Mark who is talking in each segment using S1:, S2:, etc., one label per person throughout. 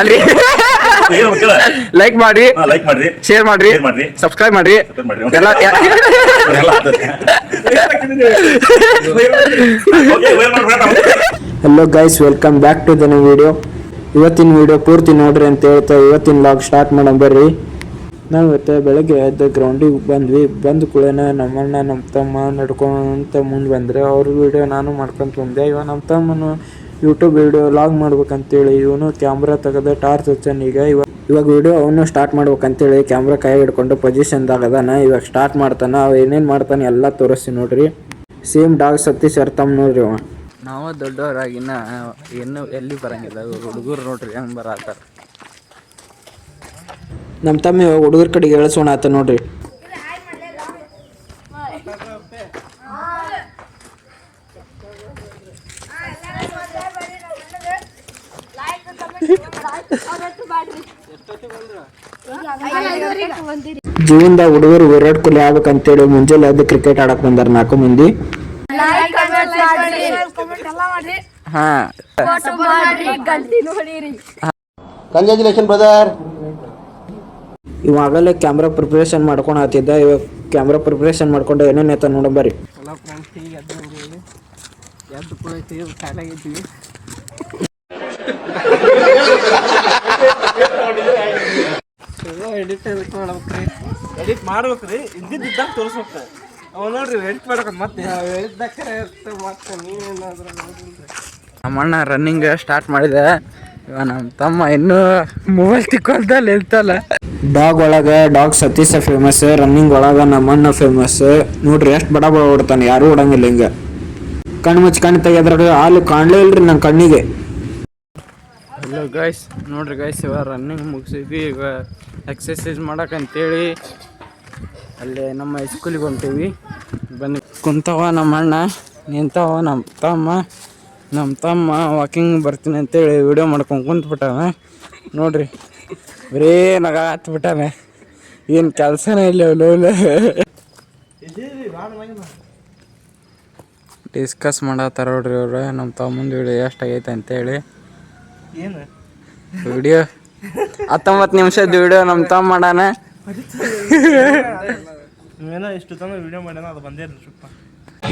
S1: ಅಲ್ರಿ ಲೈಕ್ ಮಾಡ್ರಿ ಶೇರ್ ಮಾಡ್ರಿ ಸಬ್ಸ್ಕ್ರೈಬ್ ಮಾಡ್ರಿ ಎಲ್ಲ
S2: hello guys, welcome back to the new video. ಇವತ್ತಿನ ವಿಡಿಯೋ ಪೂರ್ತಿ ನೋಡ್ರಿ ಅಂತ ಹೇಳ್ತಾ ಇವತ್ತಿನ ಲಾಗ್ ಸ್ಟಾರ್ಟ್ ಮಾಡೋಣ ಬರ್ರಿ. ನಾವು ಇವತ್ತು ಬೆಳಗ್ಗೆ ಎದ್ದು ಗ್ರೌಂಡಿಗೆ ಬಂದ್ವಿ. ಬಂದ ಕೂಡಲೇ ನಮ್ಮಣ್ಣ ನಮ್ಮ ತಮ್ಮ ನಡ್ಕೊಂತ ಮುಂದೆ ಬಂದರೆ ಅವ್ರ ವಿಡಿಯೋ ನಾನು ಮಾಡ್ಕೊಂತ ಬಂದೆ. ಇವಾಗ ನಮ್ಮ ತಮ್ಮನು ಯೂಟ್ಯೂಬ್ ವಿಡಿಯೋ ಲಾಗ್ ಮಾಡ್ಬೇಕಂತೇಳಿ ಇವನು ಕ್ಯಾಮ್ರಾ ತೆಗೆದು ಟಾರ್ಚ್ ಹಚ್ಚನ್. ಇವಾಗ ವಿಡಿಯೋ ಅವನು ಸ್ಟಾರ್ಟ್ ಮಾಡ್ಬೇಕಂತೇಳಿ ಕ್ಯಾಮ್ರಾ ಕೈ ಹಿಡ್ಕೊಂಡು ಪೊಸಿಷನ್ದಾಗ ಅದಾನ. ಇವಾಗ ಸ್ಟಾರ್ಟ್ ಮಾಡ್ತಾನ. ಅವ ಏನೇನು ಮಾಡ್ತಾನೆ ಎಲ್ಲ ತೋರಿಸ್ತೀನಿ ನೋಡ್ರಿ. ಸೇಮ್ ಡಾಗ್ ಸತೀಶ್ ಅರ್ಥಮ್ ನೋಡ್ರಿ ಅವ.
S1: ನಾವು ದೊಡ್ಡವರಾಗಿನ ಏನು ಎಲ್ಲಿ ಬರಂಗಿಲ್ಲ. ಹುಡುಗರು ನೋಡ್ರಿ ಹೆಂಗೆ ಬರತ್ತಾರ.
S2: ನಮ್ಮ ತಮ್ಮ ಇವಾಗ ಹುಡುಗರ ಕಡೆಗೆ ಎಳ್ಸೋಣ ಆತ ನೋಡ್ರಿ. ಜೀವನದಾಗ ಹುಡುಗರು ವಿರಾಟ್ ಕೊಹ್ಲಿ ಆಗ್ಬೇಕಂತೇಳಿ ಮುಂಜಾನೆ ಎದ್ದು ಕ್ರಿಕೆಟ್ ಆಡಕ್ ಬಂದಾರ 4 ಮಂದಿ.
S3: Congratulation brother.
S2: ಇವಾಗಲೇ ಕ್ಯಾಮ್ರಾ ಪ್ರಿಪರೇಷನ್ ಮಾಡ್ಕೊಂಡು ಆತಿದ್ದ. ಇವಾಗ ಕ್ಯಾಮ್ರಾ ಪ್ರಿಪರೇಷನ್ ಮಾಡ್ಕೊಂಡು ಏನೇನು ಆಯ್ತ ನೋಡ ಬರ್ರಿ.
S4: ಎಡಿಟ್ ಮಾಡ್ಬೇಕ್ರಿ, ಇದ್ದಿದ್ದಾಗ ತೋರಿಸ್ಬೇಕು. ಅವ ನೋಡ್ರಿ ಎಡಿಟ್ ಮಾಡ್ಬೇಕು. ಮತ್ತೆ
S1: ನಮ್ಮಣ್ಣ ರನ್ನಿಂಗ್ ಸ್ಟಾರ್ಟ್ ಮಾಡಿದೆ. ಇವ ನಮ್ಮ ತಮ್ಮ ಇನ್ನೂ ಮೊಬೈಲ್ ತಿಕ್ಕೊಳ್ದಲ್ಲಿ ಇರ್ತಲ್ಲ.
S2: ಡಾಗ್ ಒಳಗೆ ಡಾಗ್ ಸತೀಶ ಫೇಮಸ್, ರನ್ನಿಂಗ್ ಒಳಗೆ ನಮ್ಮಣ್ಣ ಫೇಮಸ್. ನೋಡ್ರಿ ಎಷ್ಟು ಬಡ ಬಡ ಓಡ್ತಾನೆ, ಯಾರೂ ಓಡಂಗಿಲ್ಲ. ಹಿಂಗೆ ಕಣ್ಣು ಮುಚ್ಚಿ ಕಣ್ಣು ತೆಗೆದ್ರಾಗ ಹಾಲು ಕಾಣಲೇ ಇಲ್ರಿ ನನ್ನ ಕಣ್ಣಿಗೆ.
S1: ಹಲೋ ಗೈಸ್, ನೋಡ್ರಿ ಗೈಸ್, ಇವಾಗ ರನ್ನಿಂಗ್ ಮುಗಿಸಿದ್ವಿ. ಈಗ ಎಕ್ಸಸೈಸ್ ಮಾಡಕ್ಕಂತೇಳಿ ಅಲ್ಲೇ ನಮ್ಮ ಸ್ಕೂಲಿಗೆ ಹೊಂಟೀವಿ. ಬನ್ನಿ. ಕುಂತವ ನಮ್ಮ ಅಣ್ಣ, ನಿಂತವ ನಮ್ಮ ತಮ್ಮ ವಾಕಿಂಗ್ ಬರ್ತೀನಿ ಅಂತೇಳಿ ವಿಡಿಯೋ ಮಾಡ್ಕೊಂಡು ಕುಂತ್ಬಿಟ್ಟಾವ. ನೋಡ್ರಿ ಬರೇ ನಗ ಹತ್ಬಿಟ್ಟಾನೆ. ಏನು ಕೆಲಸನೇ ಇಲ್ಲ. ಡಿಸ್ಕಸ್ ಮಾಡತ್ತಾರ ನೋಡ್ರಿ ಅವ್ರು. ನಮ್ಮ ತಮ್ಮಂದು ವಿಡಿಯೋ ಎಷ್ಟಾಗೈತೆ ಅಂತೇಳಿ.
S4: ಏನು
S1: ವಿಡಿಯೋ 19 ನಿಮಿಷದ ವಿಡಿಯೋ ನಮ್ಮ ತಮ್ಮ ಮಾಡಾನ.
S4: ನೀವೇನೋ ಇಷ್ಟು ತನಕ ವಿಡಿಯೋ ಮಾಡ್ಯಾನ, ಅದು ಬಂದೇ ಇರಲಿಪ್ಪ.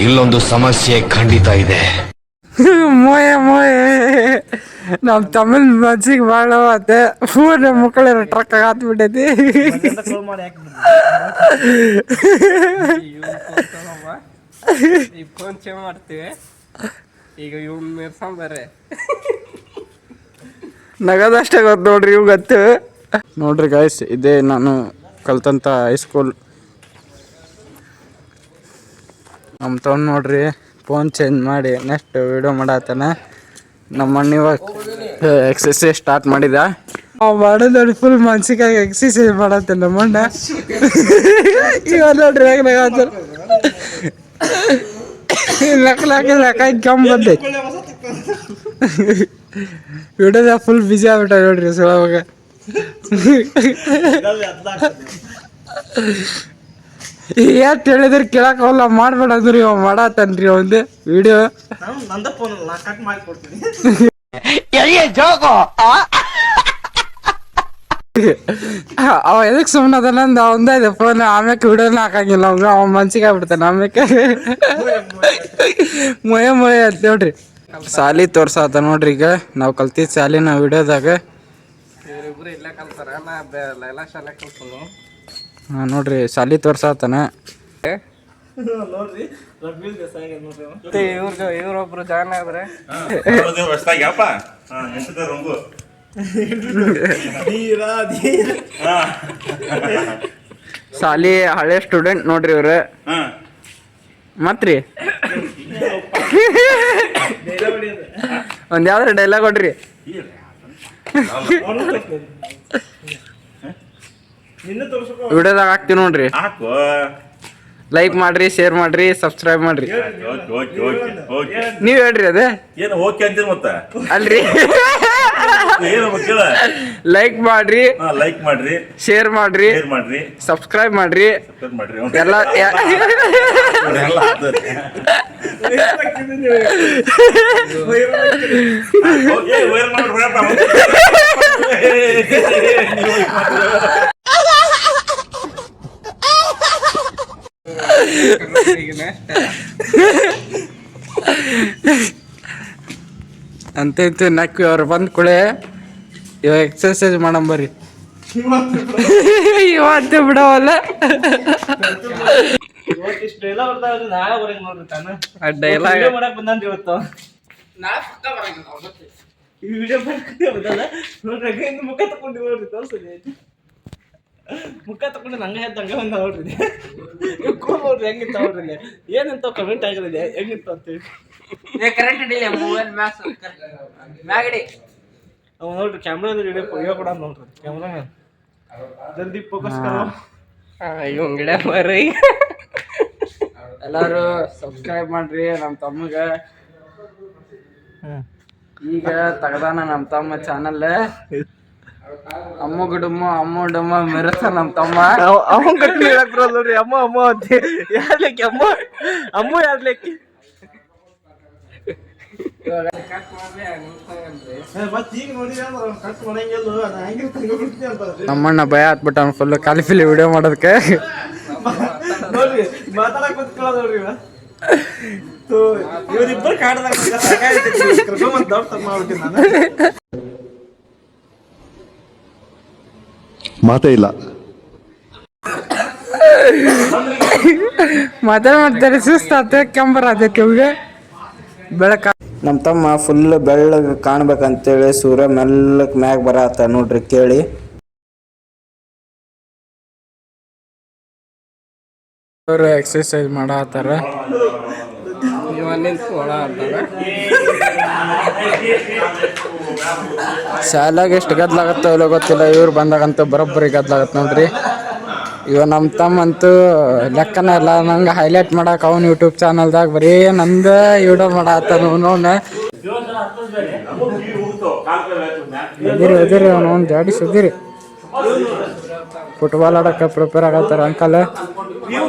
S3: ಇಲ್ಲೊಂದು ಸಮಸ್ಯೆ ಖಂಡಿತ ಇದೆ.
S1: ಮೋಯ ನಮ್ಮ ತಮ್ಮನ ಮನ್ಸಿಗೆ ಭಾಳ ಆತೆ. ಫೋನ್ ಮಕ್ಕಳ ಟ್ರಕ್ ಹತ್ಬಿಟ್ಟೈತಿ.
S4: ಈ ಫೋನ್ ಚೇಂಜ್ ಮಾಡ್ತೀವಿ ಈಗ. ಇವ್ನ ಮೇರ್ಸಂಬರ್ರೆ
S1: ನಗದಷ್ಟೇ ಗೊತ್ತು ನೋಡ್ರಿ. ಇವ್ ಗೊತ್ತು ನೋಡ್ರಿ ಗಾಯ್ಸ್, ಇದೇ ನಾನು ಕಲ್ತಂತ ಹೈಸ್ಕೂಲ್. ನಮ್ಮ ತಮ್ಮ ನೋಡ್ರಿ ಫೋನ್ ಚೇಂಜ್ ಮಾಡಿ ನೆಕ್ಸ್ಟ್ ವಿಡಿಯೋ ಮಾಡತ್ತಾನ. ನಮ್ಮ ಅಣ್ಣಿವಾಗ ಎಕ್ಸಸೈಸ್ ಸ್ಟಾರ್ಟ್ ಮಾಡಿದ. ಮಾಡೋದು ಫುಲ್ ಮನ್ಸಿಗಾಗಿ ಎಕ್ಸಸೈಸ್ ಮಾಡತ್ತೆ ನಮ್ಮ ಅಣ್ಣ. ಇವಾಗ ನೋಡ್ರಿ ಹೇಗೆ ನಗಾತಾರ. ಲಕ್ಕ ಕಮ್ ಬಂದೈತಿ. ವಿಡಿಯೋದಾಗ ಫುಲ್ ಬಿಜಿ ಆಗ್ಬಿಟ್ಟ ನೋಡ್ರಿ ಸೊಳವಾಗ. ಎಷ್ಟು ಹೇಳಿದ್ರೆ ಕೇಳಕ್ ಹೋಗಲ್ಲ, ಮಾಡ್ಬೇಡ ಅಂದ್ರಿ ಇವ ಮಾಡತ್ತನ್ರಿ ಒಂದು ವಿಡಿಯೋ.
S4: ನಂದ ಫೋನ್ ಕಟ್ ಮಾಡಿ ಕೊಡ್ತೀನಿ.
S1: ಅವ ಎದಕ್ ಸುಮ್ಮನೆ ಅದನ್ನಂದು ಅವಂದ ಇದೆ ಫೋನ್. ಆಮ್ಯಾಕ ವಿಡಿಯೋನ ಹಾಕಂಗಿಲ್ಲ ಅವಂಗ. ಅವ ಮನ್ಸಿಗೆ ಆಗ್ಬಿಡ್ತಾನೆ ಆಮ್ಯಾಕ. ಮೊಯ ಅಂತ ನೋಡ್ರಿ. ಸಾಲಿ ತೋರ್ಸಾತ ನೋಡ್ರಿ. ಈಗ ನಾವು ಕಲ್ತಿದ್ ಸಾಲಿನ ವಿಡಿಯೋದಾಗ.
S4: ಇವರಿಬ್ರು ಇಲ್ಲ ಕಲ್ತಾರ, ಎಲ್ಲ ಶಾಲೆ ಕಲ್ತನು.
S1: ನೋಡ್ರಿ ಸಾಲಿ ತೋರ್ಸಾತಾನ.
S4: ನೋಡ್ರಿ ಇವ್ರೊಬ್ರು ಜಾಯ್ನ್ ಆದ್ರೆ
S1: ಸಾಲಿ ಹಳೆ ಸ್ಟೂಡೆಂಟ್ ನೋಡ್ರಿ ಇವ್ರು. ಮತ್ರಿ ಒಂದ್ ಯಾವ್ದ್ರ ಡೈಲಾಗ್ ಕೊಡ್ರಿ. ವಿಡಿಯೋದಾಗ ಹಾಕ್ತಿವಿ ನೋಡ್ರಿ. ಲೈಕ್ ಮಾಡ್ರಿ, ಶೇರ್ ಮಾಡ್ರಿ, ಸಬ್ಸ್ಕ್ರೈಬ್ ಮಾಡ್ರಿ. ನೀವ್ ಹೇಳ್ರಿ ಅದೇ
S5: ಏನು ಓಕೆ ಅಂತೀರಿ ಮತ್ತೆ
S1: ಅಲ್ರಿ. ಲೈಕ್ ಮಾಡ್ರಿ,
S5: ಲೈಕ್ ಮಾಡ್ರಿ,
S1: ಶೇರ್ ಮಾಡ್ರಿ, ಸಬ್ಸ್ಕ್ರೈಬ್ ಮಾಡ್ರಿ ಎಲ್ಲ ಅಂತ ಇಂತ ನಕ್ಕಿ ಅವ್ರು ಬಂದ್ ಕುಳೆ ಇವಾಗ ಎಕ್ಸರ್ಸೈಸ್ ಮಾಡಂಬರಿ ಇವತ್ತು ಬಿಡವಲ್ಲ ಡೈಲಾಗ್
S4: ಮಾಡಕ್ ಬಂದ ಇವತ್ತು ಈ ವಿಡಿಯೋ ನೋಡ್ರಿ ಮುಖ ತಗೊಂಡು ನೋಡ್ರಿ ತೋರ್ಸಲಿ ಮುಖ ತಗೊಂಡು ನಂಗೆ ಹೆದ್ದಂಗೆ ಬಂದ ನೋಡ್ರಿ ನೋಡ್ರಿ ಹೆಂಗಿತ್ತ ನೋಡ್ರಿ ಏನಂತ ಕಮೆಂಟ್ ಆಗಿರೋದೆ ಹೆಂಗಿತ್ತು ಅಂತೇಳಿ ಅವ ನೋಡ್ರಿ ಕ್ಯಾಮ್ರಾದ ವಿಡಿಯೋ ಕೂಡ ನೋಡ್ರಿ ಕ್ಯಾಮ್ರಾ ಮ್ಯಾನ್ ಜಲ್ದಿ ಫೋಕಸ್ ಕರೋ
S1: ಗಿಡ ಬರ್ರಿ ಎಲ್ಲಾರು ಸಬ್ಸ್ಕ್ರೈಬ್ ಮಾಡ್ರಿ ನಮ್ಮ ತಮ್ಮಗ ಈಗ ತಗದಾನ ನಮ್ಮ ತಮ್ಮ ಚಾನಲ್ ಅಮ್ಮ ಡುಮ್ಮ ಅಮ್ಮ ಡುಮ್ಮ ಮೆರಸ ನಮ್ಮ ತಮ್ಮ
S4: ಅವನ್ ಕಟ್ಟಿ ಹೇಳಕ್ ಬರಲ್ಲ ನೋಡ್ರಿ ಅಮ್ಮ ಅಮ್ಮ ಅಂತ ಯಾರ್ಲಿಕ್ಕೆ ಅಮ್ಮ ಅಮ್ಮ ಯಾರ್ಲಿಕ್ಕೆ
S1: ನಮ್ಮಣ್ಣ ಭಯ ಆತ್ಬಿಟ್ಟ ಅವ್ನು ಫುಲ್ ಕಾಲಿಫಿಲಿ ವಿಡಿಯೋ ಮಾಡೋದಕ್ಕೆ
S4: ನೋಡ್ರಿ ಮಾತಾಡಕ್ ಬಂದ್ಕೊಳ್ಳೋದು ನೋಡ್ರಿ ಇವರಿಬ್ಬರು ಕಾಡ್ದಾಗ
S5: ಮಾತೇ ಇಲ್ಲ.
S1: ಮಾತಾಡ್ತಾರೆ ಸುಸ್ತಾತ ಕೆಂಬರ ಅದಕ್ಕೆ ಇವ್ಗೆ ಬೆಳಕ
S2: ನಮ್ಮ ತಮ್ಮ ಫುಲ್ ಬೆಳ್ಳಗೆ ಕಾಣ್ಬೇಕಂತೇಳಿ ಸೂರ್ಯ ಮೆಲ್ಲಕ್ ಮ್ಯಾಗ ಬರತ್ತ ನೋಡ್ರಿ ಕೇಳಿ.
S1: ಅವರು ಎಕ್ಸರ್ಸೈಸ್ ಮಾಡತ್ತಾರ, ಶಾಲಾಗ ಎಷ್ಟು ಗದ್ಲಾಗತ್ತೋ ಇಲ್ಲ ಗೊತ್ತಿಲ್ಲ, ಇವ್ರು ಬಂದಾಗಂತೂ ಬರೋಬ್ಬರಿ ಗದ್ಲಾಗತ್ತ ನೋಡ್ರಿ. ಇವ ನಮ್ಮ ತಮ್ಮ ಅಂತೂ ಲೆಕ್ಕನ ಇಲ್ಲ, ನಂಗೆ ಹೈಲೈಟ್ ಮಾಡಕ್ಕೆ ಅವ್ನು ಯೂಟ್ಯೂಬ್ ಚಾನಲ್ದಾಗ ಬರೀ ನಂದ ವಿಡಿಯೋ ಮಾಡತ್ತಾನ. ಅವನವನ್ನ ಓದಿರಿ ಅವನವನ್ ಜಾಡಿ ಸುದ್ದಿರಿ. ಫುಟ್ಬಾಲ್ ಆಡಕ್ಕೆ ಪ್ರಿಪೇರ್ ಆಗತ್ತಾರ ಅಂಕಲ್.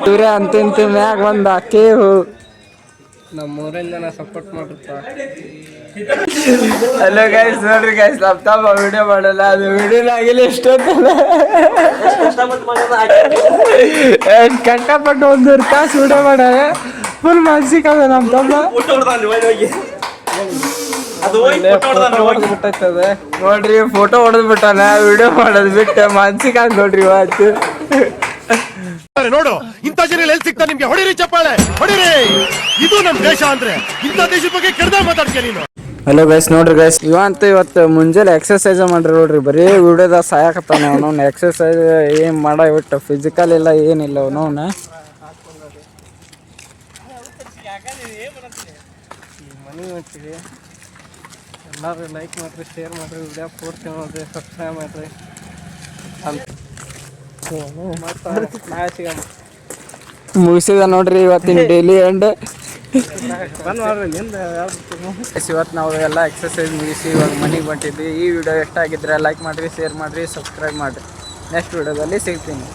S1: ಇವ್ರೆ ಅಂತ ಇಂತ ಮ್ಯಾಗ ಬಂದ ಕೇವು ನಮ್ಮೂರಿಂದ ಜನ ಸಪೋರ್ಟ್ ಮಾಡಿರ್ತಾರ. ಹಲೋ ಗೈಸ್, ನೋಡ್ರಿ ಗೈಸ್ ನಮ್ಮ ತಮ್ಮ ವಿಡಿಯೋ ಮಾಡಲ್ಲ, ಅದು ವಿಡಿಯೋನ ಆಗಿಲ್ಲ ಎಷ್ಟೊತ್ತಲ್ಲ ಕಷ್ಟಪಟ್ಟು 1 ತಾಸು ವಿಡಿಯೋ ಮಾಡ್ಯಾರ. ಫುಲ್ ಮನ್ಸಿಗೆ ಅದ ನಮ್ಮ ತಮ್ಮ ನೋಡ್ರಿ ಫೋಟೋ ಹೊಡೆದ್ ಬಿಟ್ಟಾನ, ವಿಡಿಯೋ ಮಾಡೋದ್ ಬಿಟ್ಟು ಮನ್ಸಿಗೆ ಅದ್ ನೋಡ್ರಿ ಇವತ್ತು.
S6: ನೋಡು ಇಂಥ ಜನ ಎಲ್ಲಿ ಸಿಗ್ತಾ ನಿಮ್ಗೆ, ಹೊಡಿರಿ ಚಪ್ಪಾಳೆ ಹೊಡಿರಿ. ಇದು ನಮ್ ದೇಶ ಅಂದ್ರೆ ಇಂಥ ದೇಶದ ಬಗ್ಗೆ ಕೆಡ್ದ ಮಾತಾಡ್ತೀಯ ನೀನು.
S2: ಹಲೋ ಗೈಸ್, ನೋಡ್ರಿ ಗೈಸ್
S1: ಇವಂತ ಇವತ್ತು ಮುಂಜಾನೆ ಎಕ್ಸರ್ಸೈಸ್ ಮಾಡ್ರಿ ನೋಡ್ರಿ, ಬರೀ ವಿಡಿಯೋದಾಗ ಸಾಯಕತ್ತಾನ ಅವನವ್ನ. ಎಕ್ಸರ್ಸೈಸ್ ಏನ್ ಮಾಡ ಬಿಟ್ಟು ಫಿಸಿಕಲ್ ಇಲ್ಲ ಏನಿಲ್ಲ ಅವನವ್ನ. ಎಲ್ಲರೂ ಲೈಕ್ ಮಾಡ್ರಿ, ಶೇರ್ ಮಾಡ್ರಿ, ವಿಡಿಯೋ ಪೂರ್ತಿ ನೋಡ್ರಿ, ಸಬ್ಸ್ಕ್ರೈಬ್ ಮಾಡ್ರಿ ಮುಗಿಸಿದ ನೋಡ್ರಿ ಇವತ್ತಿನ ಡೈಲಿ ಎಂಡ್. ಇವತ್ತು ನಾವು ಎಲ್ಲ ಎಕ್ಸರ್ಸೈಸ್ ಮುಗಿಸಿ ಇವಾಗ ಮನೆಗೆ ಹೊಂಟಿದ್ವಿ. ಈ ವಿಡಿಯೋ ಇಷ್ಟ ಆಗಿದ್ರೆ ಲೈಕ್ ಮಾಡಿರಿ, ಶೇರ್ ಮಾಡಿರಿ, ಸಬ್ಸ್ಕ್ರೈಬ್ ಮಾಡಿರಿ. ನೆಕ್ಸ್ಟ್ ವಿಡಿಯೋದಲ್ಲಿ ಸಿಗ್ತೀನಿ.